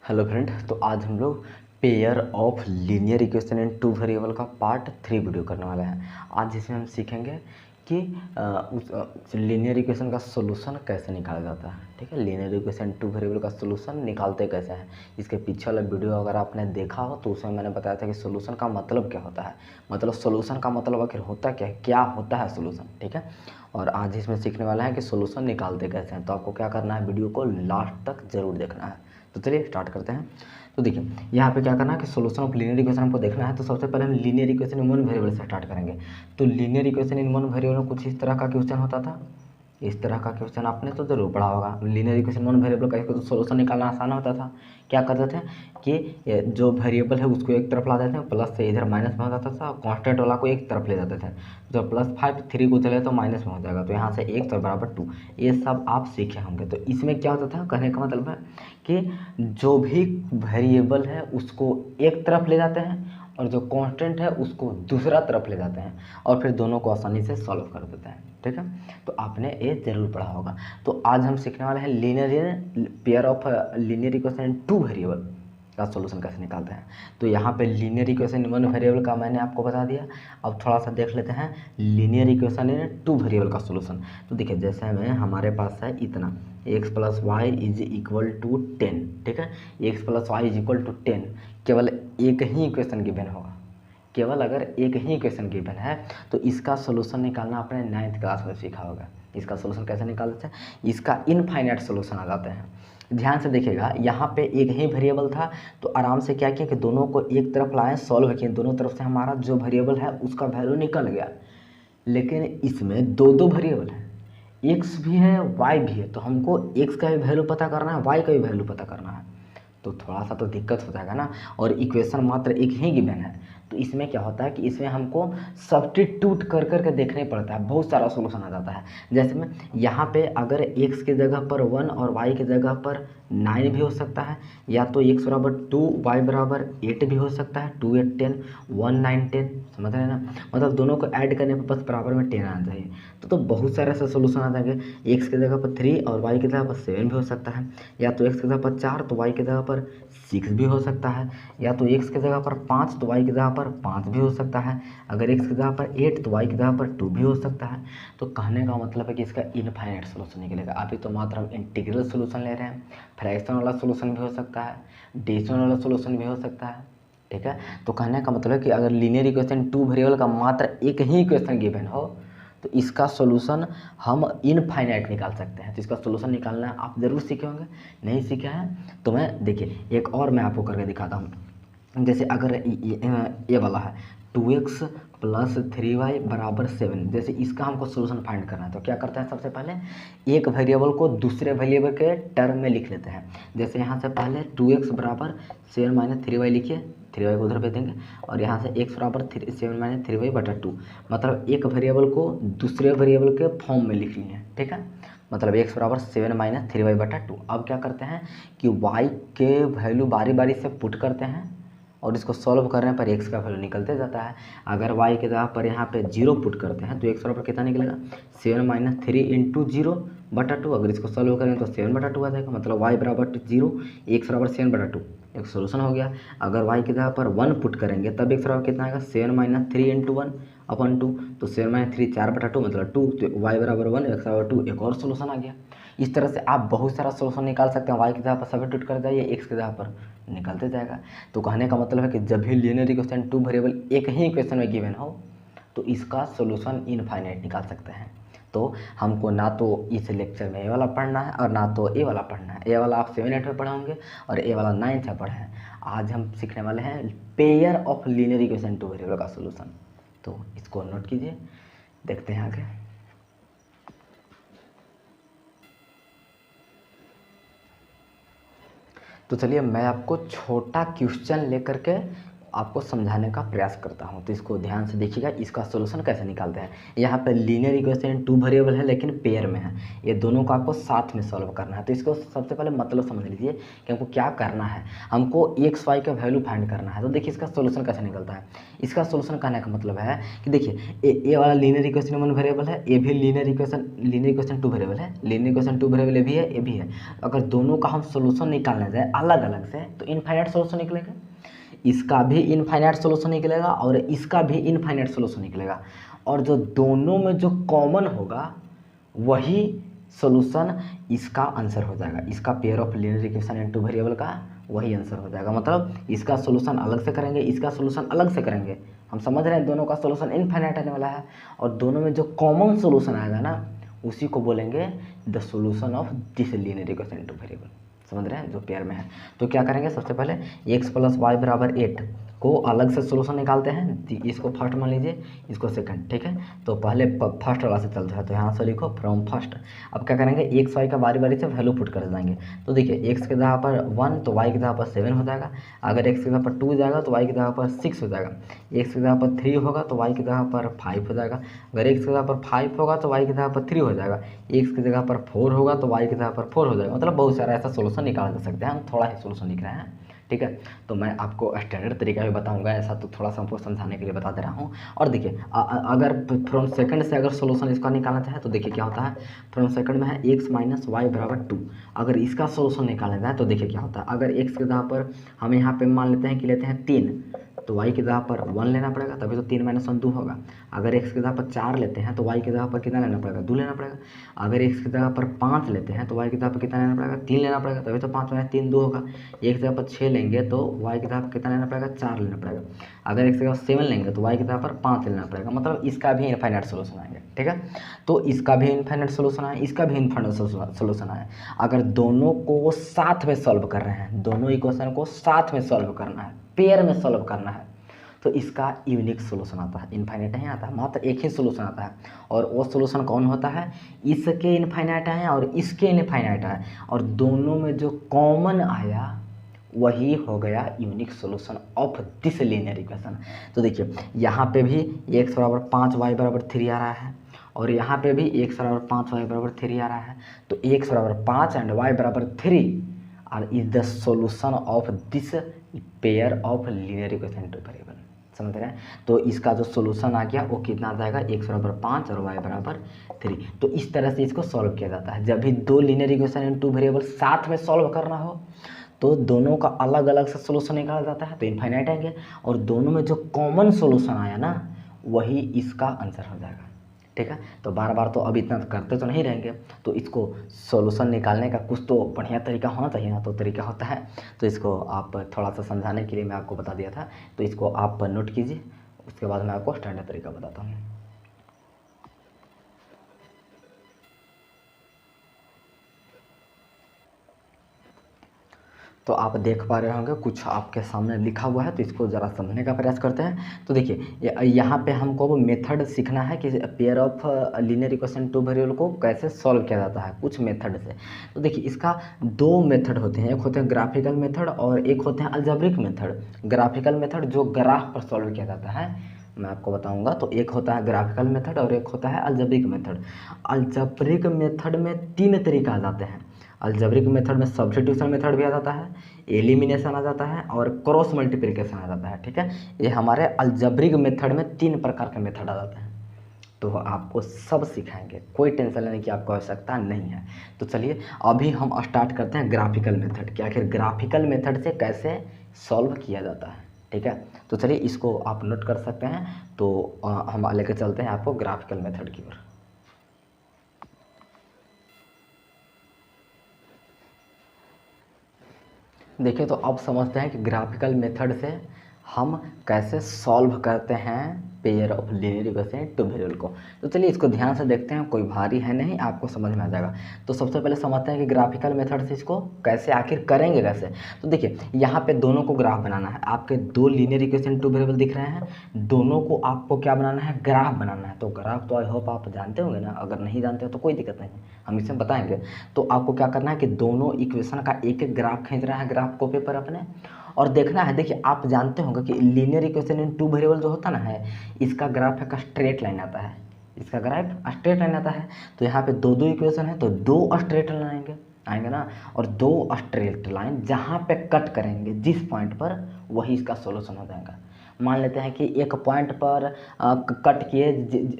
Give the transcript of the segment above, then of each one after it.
Hello friend. तो आज हम लोग pair of linear equation in two variable का पार्ट 3 वीडियो करने वाले हैं। आज इसमें हम सीखेंगे कि उस लीनियर इक्वेशन का सोल्यूशन कैसे निकाला जाता है। ठीक है, लीनियर इक्वेशन टू वेरिएबल का सोल्यूशन निकालते कैसे हैं। इसके पीछे वाला वीडियो अगर आपने देखा हो तो उसमें मैंने बताया था कि सोल्यूशन का मतलब क्या होता है, मतलब सोल्यूशन का मतलब आखिर होता क्या होता है सोल्यूशन। ठीक है, और आज इसमें सीखने वाला है कि सोल्यूशन निकालते कैसे हैं। तो आपको क्या करना है, वीडियो को लास्ट तक जरूर देखना है। तो चलिए स्टार्ट करते हैं। तो देखिए यहाँ पे क्या करना है कि सोल्यूशन ऑफ लीनियर इक्वेशन हमको देखना है। तो सबसे पहले हम linear equation in one variable से स्टार्ट करेंगे। तो linear equation in one variable में कुछ इस तरह का क्वेश्चन होता था। इस तरह का क्वेश्चन आपने तो जरूर पढ़ा होगा। लीनियर इक्वेशन वन वेरिएबल का तो सोल्यूशन निकालना आसान होता था। क्या करते थे कि जो वेरिएबल है उसको एक तरफ ला देते हैं, प्लस से इधर माइनस में हो जाता था, कांस्टेंट वाला को एक तरफ ले जाते थे। जब +5 3 को चले तो माइनस में हो जाएगा, तो यहाँ से 1 तो बराबर 2। ये सब आप सीखे होंगे। तो इसमें क्या होता था, कहने का मतलब है कि जो भी वेरिएबल है उसको एक तरफ ले जाते हैं और जो कांस्टेंट है उसको दूसरा तरफ ले जाते हैं और फिर दोनों को आसानी से सॉल्व कर देते हैं। ठीक है, तो आपने ये जरूर पढ़ा होगा। तो आज हम सीखने वाले हैं linear pair of linear equation in two variable का सॉल्यूशन कैसे निकालते हैं। तो यहाँ पे linear equation in one variable का मैंने आपको बता दिया। अब थोड़ा सा देख लेते हैं linear equation in two variable का सॉल्यूशन। तो देखिए जैसे में हमारे पास है इतना x + y = 10। ठीक है, x + y = 10 केवल एक ही इक्वेशन गिवन होगा। केवल अगर एक ही इक्वेशन गिवन है तो इसका सोल्यूशन निकालना आपने 9th क्लास में सीखा होगा। इसका सोल्यूशन कैसे निकालते हैं, इसका इनफाइनाइट सोल्यूशन आ जाते हैं। ध्यान से देखिएगा, यहाँ पे एक ही वेरिएबल था तो आराम से क्या किया कि दोनों को एक तरफ लाए, सॉल्व किए, दोनों तरफ से हमारा जो वेरिएबल है उसका वैल्यू निकल गया। लेकिन इसमें दो दो वेरिएबल है, एक्स भी है वाई भी है, तो हमको एक्स का भी वैल्यू पता करना है, वाई का भी वैल्यू पता करना है। तो थोड़ा सा तो दिक्कत हो जाएगा ना। और इक्वेशन मात्र एक ही गिवन है तो इसमें क्या होता है कि इसमें हमको सब्स्टिट्यूट कर करके देखने पड़ता है, बहुत सारा सोल्यूशन आ जाता है। जैसे में यहाँ पे अगर x की जगह पर 1 और y की जगह पर 9 भी हो सकता है, या तो x = 2 y = 8 भी हो सकता है। 2 8 10 1 9 10, समझ रहे हैं ना। मतलब दोनों को ऐड करने पर बस बराबर में 10 आना चाहिए। तो बहुत सारे ऐसे सोल्यूशन आ जाएंगे। x की जगह पर 3 और y की जगह पर 7 भी हो सकता है, या तो x की जगह पर 4 तो y की जगह पर 6 भी हो सकता है, या तो x की जगह पर 5 तो y की जगह पर 5 भी हो सकता है। अगर x की जगह पर 8 तो y की जगह पर 2 भी हो सकता है। तो कहने का मतलब है कि इसका इनफाइनाइट सोल्यूशन निकलेगा। अभी तो मात्र हम इंटीग्रल सोल्यूशन ले रहे हैं, फ्रैक्शन वाला सोल्यूशन भी हो सकता है, डेसिमल वाला सोल्यूशन भी हो सकता है। ठीक है, तो कहने का मतलब है कि अगर लीनियर इक्वेशन टू वेरिएबल का मात्र एक ही इक्वेशन गिवन हो तो इसका सोल्यूशन हम इनफाइनाइट निकाल सकते हैं। तो इसका सोल्यूशन निकालना आप ज़रूर सीखे होंगे, नहीं सीखे हैं तो मैं देखिए एक और मैं आपको करके दिखाता हूँ। जैसे अगर ये वाला है 2x + 3y = 7, जैसे इसका हमको सोल्यूशन फाइंड करना है तो क्या करते हैं, सबसे पहले एक वेरिएबल को दूसरे वेरिएबल के टर्म में लिख लेते हैं। जैसे यहाँ से पहले 2x = 7 - 3y लिखिए, 3y को उधर भेज देंगे, और यहाँ से x = 7 - 3y/2, मतलब एक वेरिएबल को दूसरे वेरिएबल के फॉर्म में लिख लिए। ठीक है, मतलब x = 7 - 3y/2। अब क्या करते हैं कि y के वैल्यू बारी बारी से पुट करते हैं और इसको सॉल्व करने पर x का वैल्यू निकलते जाता है। अगर y के जगह पर यहाँ पे 0 पुट करते हैं तो x बराबर कितना निकलेगा, 7 - 3 × 0/2। अगर इसको सॉल्व करें तो 7/2 आ जाएगा, मतलब y = 0, x = 7/2, एक सोल्यूशन हो गया। अगर y की जगह पर 1 पुट करेंगे तब x बराबर कितना आएगा, 7 - 3 × 1/2, तो 7 - 3 4/2 मतलब 2, तो y = 1 x = 2, एक और सोल्यूशन आ गया। इस तरह से आप बहुत सारा सोल्यूशन निकाल सकते हैं। y की जगह पर सब्स्टिट्यूट कर जाइए, x की जगह पर निकलते जाएगा। तो कहने का मतलब है कि जब भी लीनियर इक्वेशन टू वेरिएबल एक ही इक्वेशन में गिवन हो तो इसका सोल्यूशन इनफाइनाइट निकाल सकते हैं। तो हमको ना तो इस लेक्चर में ए वाला पढ़ना है और ना तो ए वाला पढ़ना है। ए वाला आप 7 8 में पढ़े होंगे और ए वाला 9th में पढ़े हैं। आज हम सीखने वाले हैं pair of linear equation two variable का सोल्यूशन। तो इसको नोट कीजिए, देखते हैं आगे। तो चलिए मैं आपको छोटा क्वेश्चन लेकर के आपको समझाने का प्रयास करता हूँ। तो इसको ध्यान से देखिएगा, इसका सोल्यूशन कैसे निकालते हैं। यहाँ पर लीनियर इक्वेशन 2 वेरिएबल है लेकिन पेयर में है, ये दोनों को आपको साथ में सॉल्व करना है। तो इसको सबसे पहले मतलब समझ लीजिए कि हमको क्या करना है। हमको एक्स वाई का वैल्यू फाइंड करना है। तो देखिए इसका सोल्यूशन कैसे निकलता है। इसका सोल्यूशन कहने का मतलब है कि देखिए ए वाला लीनियर इक्वेशन 1 वेरिएबल है, ए भी लीनियर इक्वेशन 2 वेरिएबल है, लीनियर इक्वेशन 2 वेरिएबल ए भी है, ए भी है। अगर दोनों का हम सोल्यूशन निकालने जाए अलग अलग से तो इनफाइनाइट सोल्यूशन निकलेगा, इसका भी इनफाइनाइट सोल्यूशन निकलेगा और इसका भी इनफाइनाइट सोल्यूशन निकलेगा। और जो दोनों में जो कॉमन होगा वही सोल्यूशन इसका आंसर हो जाएगा। इसका pair of linear equation in 2 variable का वही आंसर हो जाएगा। मतलब इसका सोल्यूशन अलग से करेंगे, इसका सोल्यूशन अलग से करेंगे। हम समझ रहे हैं दोनों का सोल्यूशन इनफाइनाइट आने वाला है और दोनों में जो कॉमन सोल्यूशन आएगा ना उसी को बोलेंगे the solution of this linear equation in 2 variable. समझ रहे हैं, जो पेयर में है। तो क्या करेंगे, सबसे पहले x + y = 8 को अलग से सोल्यूशन निकालते हैं। इसको फर्स्ट मान लीजिए, इसको सेकंड, ठीक है। तो पहले फर्स्ट वाला से चलता है, तो यहाँ से लिखो फ्रॉम फर्स्ट। अब क्या करेंगे, एक्स वाई का बारी बारी से वैल्यू पुट कर जाएंगे। तो देखिए x की जगह पर 1 तो y की जगह पर 7 हो जाएगा। अगर x की जगह पर 2 जाएगा तो y की जगह पर 6 हो जाएगा। x की जगह पर 3 होगा तो y की जगह पर 5 हो जाएगा। अगर x की जगह पर 5 होगा तो y की जगह पर 3 हो जाएगा। x की जगह पर 4 होगा तो y की जगह पर 4 हो जाएगा। मतलब बहुत सारा ऐसा सोल्यूशन निकाल जा सकते हैं। हम थोड़ा ही सोल्यूशन लिख रहे हैं, ठीक है। तो मैं आपको स्टैंडर्ड तरीका भी बताऊंगा, ऐसा तो थोड़ा सा हमको समझाने के लिए बता दे रहा हूँ। और देखिए अगर फ्रॉम सेकंड से अगर सोल्यूशन इसका निकालना चाहे तो देखिए क्या होता है। फ्रॉम सेकंड में है x - y = 2। अगर इसका सोल्यूशन निकालना चाहे तो देखिए क्या होता है। अगर x की जगह पर हम यहाँ पे मान लेते हैं कि लेते हैं 3, तो y की जगह पर 1 लेना पड़ेगा, तभी तो 3 - 1 2 होगा। अगर x की जगह पर 4 लेते हैं तो y की जगह पर कितना लेना पड़ेगा, 2 लेना पड़ेगा। अगर x की जगह पर 5 लेते हैं तो y की जगह पर कितना लेना पड़ेगा, 3 लेना पड़ेगा, तभी तो 5 - 3 2 होगा। x की जगह पर 6 लेंगे तो y की जगह पर कितना लेना पड़ेगा, 4 लेना पड़ेगा। अगर x की जगह 7 लेंगे तो y की जगह पर 5 लेना पड़ेगा। मतलब इसका भी इनफाइनाइट सोल्यूशन आएंगे, ठीक है। तो इसका भी इनफाइनाइट सोल्यूशन आए, इसका भी इनफाइनाइट सोल्यूशन आए। अगर दोनों को साथ में सॉल्व कर रहे हैं, दोनों इक्वेशन को साथ में सॉल्व करना है, पेयर में सॉल्व करना है, तो इसका यूनिक सोल्यूशन आता है। इनफाइनाइट नहीं आता है, मात्र एक ही सोल्यूशन आता है। और वो सोल्यूशन कौन होता है, इसके इनफाइनाइट आए और इसके इनफाइनाइट आए और दोनों में जो कॉमन आया वही हो गया unique solution of this linear equation. तो देखिए यहाँ पे भी x = 5 y = 3 आ रहा है और यहाँ पे भी x = 5 y = 3 आ रहा है। तो x = 5 एंड y = 3 और is the solution of this pair of linear equation in 2 variable. समझ रहे हैं। तो इसका जो सोल्यूशन आ गया वो कितना आ जाएगा, x = 5 और y = 3। तो इस तरह से इसको सॉल्व किया जाता है। जब भी दो लीनियर इक्वेशन इन 2 वेरिएबल साथ में सॉल्व करना हो तो दोनों का अलग अलग से सोल्यूशन निकाला जाता है, तो इनफाइनाइट आएंगे और दोनों में जो कॉमन सोल्यूशन आया ना वही इसका आंसर हो जाएगा, ठीक है। तो बार बार तो अब इतना करते तो नहीं रहेंगे, तो इसको सॉल्यूशन निकालने का कुछ तो बढ़िया तरीका होना चाहिए ना। तो तरीका होता है, तो इसको आप थोड़ा सा समझाने के लिए मैं आपको बता दिया था, तो इसको आप नोट कीजिए, उसके बाद मैं आपको स्टैंडर्ड तरीका बताता हूँ। तो आप देख पा रहे होंगे कुछ आपके सामने लिखा हुआ है, तो इसको ज़रा समझने का प्रयास करते हैं। तो देखिए यहाँ पे हमको वो मेथड सीखना है कि pair of linear equation 2 variable को कैसे सॉल्व किया जाता है कुछ मेथड से। तो देखिए इसका दो मेथड होते हैं, एक होते हैं ग्राफिकल मेथड और एक होते हैं अलजेब्रिक मेथड। ग्राफिकल मेथड जो ग्राफ पर सॉल्व किया जाता है, मैं आपको बताऊंगा। तो एक होता है ग्राफिकल मेथड और एक होता है अलजेब्रिक मेथड। अलजेब्रिक मेथड में 3 तरीका आ जाते हैं। अलजेब्रिक मेथड में सब्स्टिट्यूशन मेथड भी आ जाता है, एलिमिनेशन आ जाता है और क्रॉस मल्टीप्लिकेशन आ जाता है, ठीक है। ये हमारे अलजेब्रिक मेथड में 3 प्रकार के मेथड आ जाते हैं। तो आपको सब सिखाएंगे, कोई टेंशन लेने की आपको आवश्यकता नहीं है। तो चलिए अभी हम स्टार्ट करते हैं ग्राफिकल मेथड कि आखिर ग्राफिकल मेथड से कैसे सॉल्व किया जाता है, ठीक है। तो चलिए इसको आप नोट कर सकते हैं। तो हम लेकर चलते हैं आपको ग्राफिकल मेथड की ओर। देखिए तो अब समझते हैं कि ग्राफिकल मेथड से हम कैसे सॉल्व करते हैं pair of linear equation 2 variable को। तो चलिए इसको ध्यान से देखते हैं, कोई भारी है नहीं, आपको समझ में आ जाएगा। तो सबसे पहले समझते हैं कि ग्राफिकल मेथड से इसको कैसे आखिर करेंगे कैसे। तो देखिए यहाँ पे दोनों को ग्राफ बनाना है। आपके दो लीनियर इक्वेशन 2 वेरिएबल दिख रहे हैं, दोनों को आपको क्या बनाना है, ग्राफ बनाना है। तो ग्राफ तो आई होप आप जानते होंगे ना, अगर नहीं जानते हो तो कोई दिक्कत नहीं, हम इसे बताएंगे। तो आपको क्या करना है कि दोनों इक्वेशन का एक एक ग्राफ खींच रहा है ग्राफ कॉपी पर अपने, और देखना है। देखिए आप जानते होंगे कि linear equation in two variable जो होता ना है, इसका ग्राफ का स्ट्रेट लाइन आता है, इसका ग्राफ स्ट्रेट लाइन आता है। तो यहाँ पे दो दो इक्वेशन है तो दो स्ट्रेट लाइन आएंगे ना, और दो स्ट्रेट लाइन जहाँ पे कट करेंगे जिस पॉइंट पर, वही इसका सोल्यूशन हो जाएगा। मान लेते हैं कि एक पॉइंट पर कट किए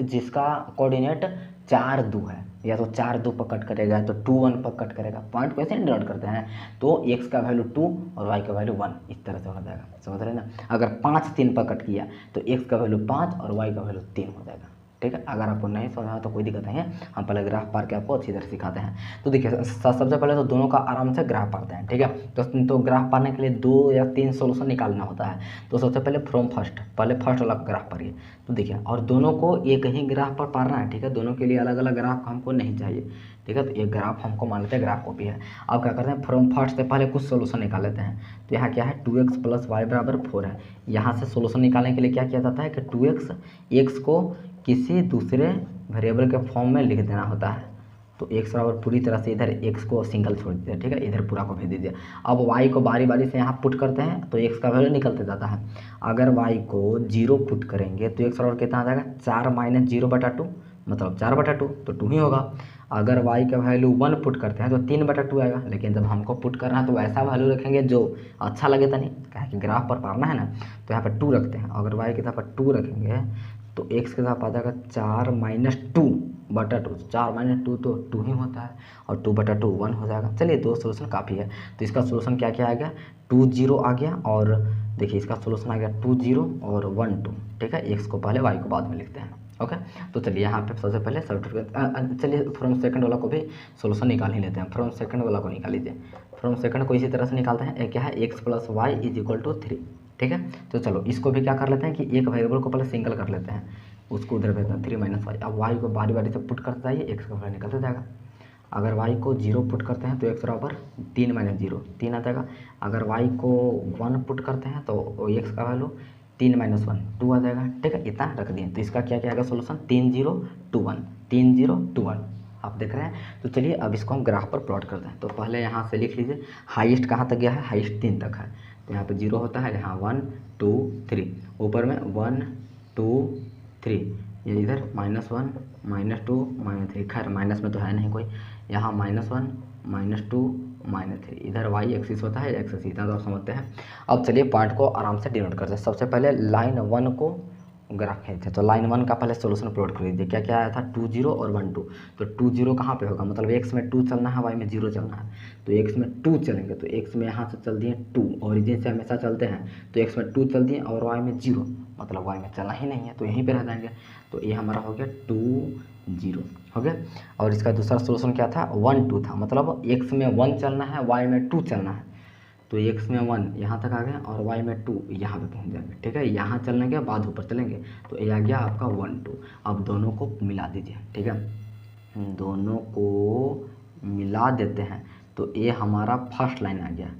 जिसका कोऑर्डिनेट 4 2 है, या तो 4 2 पर कट करेगा तो 2 1 पर कट करेगा। पॉइंट को ऐसे डिनोट करते हैं, तो x का वैल्यू 2 और y का वैल्यू 1 इस तरह से हो जाएगा, समझ रहे हैं ना। अगर 5 3 पर कट किया तो x का वैल्यू 5 और y का वैल्यू 3 हो जाएगा, ठीक है। अगर आपको नहीं समझा तो कोई दिक्कत नहीं है, हम पहले ग्राफ पार के आपको अच्छी तरह सिखाते हैं। तो देखिए सबसे पहले तो दोनों का आराम से ग्राफ पारते हैं, ठीक है। तो ग्राफ पाने के लिए 2 या 3 सोल्यूशन निकालना होता है। तो सबसे पहले फ्रॉम फर्स्ट, पहले फर्स्ट वाला ग्राफ पारिए। तो देखिए, और दोनों को एक ही ग्राफ पर पारना है, ठीक है। दोनों के लिए अलग अलग ग्राफ हमको नहीं चाहिए, ठीक है। तो एक ग्राफ हमको मान लेते हैं ग्राफ कॉपी है। अब क्या करते हैं, फ्रॉम फर्स्ट से पहले कुछ सोल्यूशन निकाल लेते हैं। तो यहाँ क्या है, 2x + y = 4 है। यहाँ से सोल्यूशन निकालने के लिए क्या किया जाता है कि 2x x को किसी दूसरे वेरिएबल के फॉर्म में लिख देना होता है। तो x बराबर पूरी तरह से इधर x को सिंगल छोड़ दीजिए, ठीक है, इधर पूरा को भेज दीजिए। अब y को बारी बारी से यहाँ पुट करते हैं तो x का वैल्यू निकलते जाता है। अगर y को 0 पुट करेंगे तो x बराबर कितना आ जाएगा, 4 - 0/2, मतलब 4/2 तो 2 ही होगा। अगर y का वैल्यू 1 पुट करते हैं तो 3/2 आएगा। लेकिन जब हमको पुट करना है तो ऐसा वैल्यू रखेंगे जो अच्छा लगे, तनी क्या कि ग्राफ पर पारना है ना। तो यहाँ पर 2 रखते हैं। अगर y की जगह पर 2 रखेंगे तो x के साथ आ जाएगा 4 - 2/2। 4 - 2 तो 2 ही होता है, और 2/2 1 हो जाएगा। चलिए, 2 सोल्यूशन काफ़ी है। तो इसका सोल्यूशन क्या क्या आ गया, 2 0 आ गया, और देखिए इसका सोल्यूशन आ गया 2 0 और 1 2, ठीक है। x को पहले y को बाद में लिखते हैं, ओके। तो चलिए यहाँ पे सबसे पहले सब्स्टिट्यूट, चलिए फ्रॉम सेकंड वाला को भी सोल्यूशन निकाल ही लेते हैं। फ्रॉम सेकंड वाला को निकाल लीजिए। फ्रॉम सेकंड को इसी तरह से निकालते हैं। क्या है, x + y = 3, ठीक है। तो चलो इसको भी क्या कर लेते हैं कि एक वेरिएबल को पहले सिंगल कर लेते हैं, उसको उधर भेजते हैं 3 - y। अब y को बारी बारी से पुट करते जाइए, x का वैल्यू निकलता जाएगा। अगर y को 0 पुट करते हैं तो x बराबर 3 - 0 3 आ जाएगा। अगर y को 1 पुट करते हैं तो x का वैल्यू 3 - 1 2 आ जाएगा, ठीक है। इतना रख दिए। तो इसका क्या क्या आएगा सोल्यूशन, 3 0 2 1 3 0 2 1, आप देख रहे हैं। तो चलिए अब इसको हम ग्राफ पर प्लॉट करते हैं। तो पहले यहाँ से लिख लीजिए, हाईएस्ट कहाँ तक गया है, हाईएस्ट 3 तक है। तो यहाँ पे 0 होता है, यहाँ 1 2 3, ऊपर में 1 2 3, ये इधर -1 -2 -3, खैर माइनस में तो है नहीं कोई, यहाँ -1 -2 -3, इधर y एक्सिस होता है, एक्सिस इतना तो आप समझते हैं। अब चलिए पॉइंट को आराम से डिनोट करते हैं। सबसे पहले लाइन 1 को ग्राफ खींचते हैं। तो लाइन 1 का पहले सोल्यूशन प्लॉट कर लीजिए। क्या क्या आया था, 2 0 और 1 2। तो 2 0 कहाँ पे होगा, मतलब x में 2 चलना है, y में 0 चलना है। तो x में 2 चलेंगे तो x में यहाँ से चल दिए 2, ओरिजिन से हमेशा चलते हैं, तो x में 2 चल दिए और y में 0, मतलब y में चलना ही नहीं है, तो यहीं पे रह जाएंगे। तो ये हमारा हो गया 2 0 हो गया। और इसका दूसरा सोल्यूशन क्या था, 1 2 था, मतलब x में 1 चलना है, y में 2 चलना है। तो x में 1 यहाँ तक आ गया और y में 2 यहाँ पे पहुँच जाएंगे, ठीक है। यहाँ चलने के बाद ऊपर चलेंगे तो ये आ गया आपका 1 2। अब दोनों को मिला दीजिए, ठीक है, दोनों को मिला देते हैं। तो ये हमारा फर्स्ट लाइन आ गया,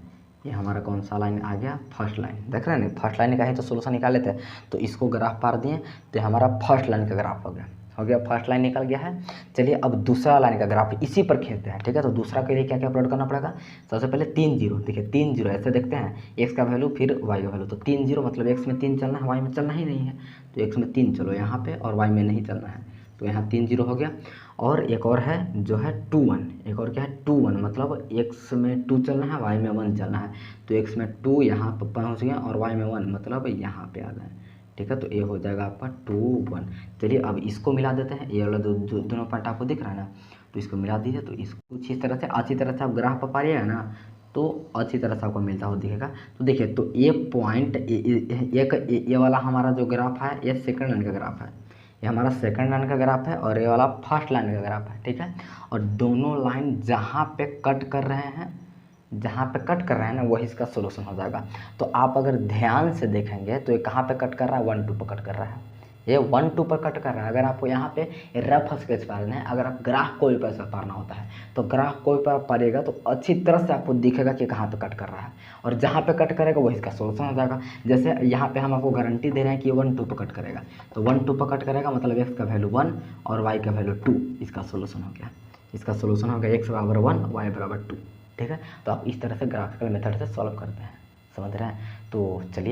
ये हमारा कौन सा लाइन आ गया, फर्स्ट लाइन। देख रहे हैं ना, फर्स्ट लाइन का ही तो सोल्यूशन निकाल लेते हैं। तो इसको ग्राफ पार दिए तो हमारा फर्स्ट लाइन का ग्राफ हो गया, फर्स्ट लाइन निकल गया है। चलिए अब दूसरा लाइन का ग्राफ इसी पर खींचते हैं, ठीक है। तो दूसरा के लिए क्या क्या प्लॉट करना पड़ेगा, सबसे पहले 3 0, देखिए 3 0 ऐसे देखते हैं, x का वैल्यू फिर y का वैल्यू। तो 3 0 मतलब x में 3 चलना है, y में चलना ही नहीं है। तो x में 3 चलो यहाँ पे और y में नहीं चलना है, तो यहाँ 3 0 हो गया। और एक और है जो है 2 1, एक और क्या है 2 1, मतलब x में 2 चलना है, y में 1 चलना है। तो x में 2 यहाँ पर पहुँच गया और y में 1, मतलब यहाँ पे आ गए, ठीक है। तो ये हो जाएगा आपका 2 1। चलिए अब इसको मिला देते हैं, ये वाला दोनों पॉइंट आपको दिख रहा है ना, तो इसको मिला दीजिए। तो इसको कुछ इस तरह से अच्छी तरह से आप ग्राफ पर पाइएगा ना, तो अच्छी तरह से आपको मिलता हुआ दिखेगा। तो देखिए, तो ये पॉइंट ये वाला हमारा जो ग्राफ है, ये सेकंड लाइन का ग्राफ है, ये हमारा सेकंड लाइन का ग्राफ है, और ये वाला फर्स्ट लाइन का ग्राफ है, ठीक है। और दोनों लाइन जहाँ पे कट कर रहे हैं, ना, वही इसका सोल्यूशन हो जाएगा। तो आप अगर ध्यान से देखेंगे तो ये कहाँ पे कट कर रहा है, 1 2 पर कट कर रहा है, ये 1 2 पर कट कर रहा है। अगर आपको यहाँ पे रफ स्केच पारना है, अगर आप ग्राफ कोई पर पारना होता है तो ग्राफ कोई पर पारिएगा तो अच्छी तरह से आपको दिखेगा कि कहाँ पे कट कर रहा है, और जहाँ पे कट करेगा वही इसका सोल्यूशन हो जाएगा। जैसे यहाँ पे हम आपको गारंटी दे रहे हैं कि 1 2 पर कट करेगा, तो 1 2 पर कट करेगा, मतलब x का वैल्यू 1 और y का वैल्यू 2, इसका सोल्यूशन हो गया। इसका सोल्यूशन हो गया x बराबर 1 y बराबर 2, ठीक है। तो आप इस तरह से ग्राफिकल मेथड से सॉल्व करते हैं, समझ रहे हैं। तो चलिए